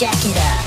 Jack it up.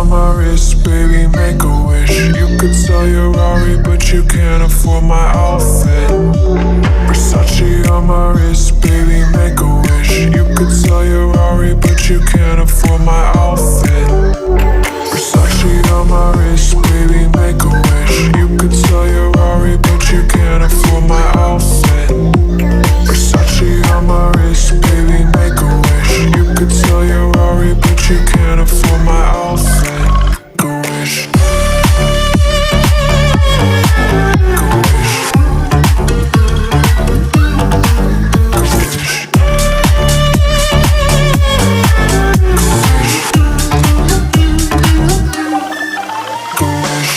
on my wrist, baby, make a wish. You could sell your Rari, but you can't afford my outfit. Versace on my wrist, baby, make a wish. You could sell your Rari, but you can't afford my outfit. Versace on my wrist, baby, make a wish. You could sell your Rari, but you can't afford my outfit. Versace on my wrist, baby, make a wish. You could sell your Rari, but you can't afford my outfit. Go wish. Go wish. Go wish. Go wish.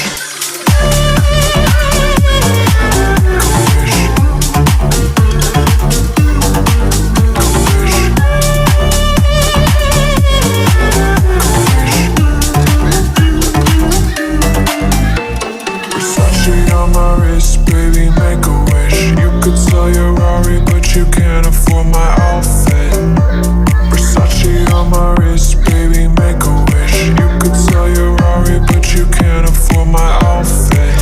Baby, make a wish. You could sell your Rari, but you can't afford my outfit. Versace on my wrist, baby, make a wish. You could sell your Rari, but you can't afford my outfit.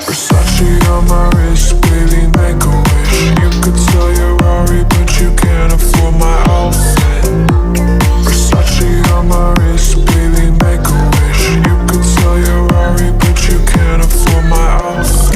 Versace on my wrist, baby, make a wish. You could sell your Rari, but you can't afford my outfit. Versace on my wrist, baby, make a wish. You could sell your Rari, but you can't afford my outfit.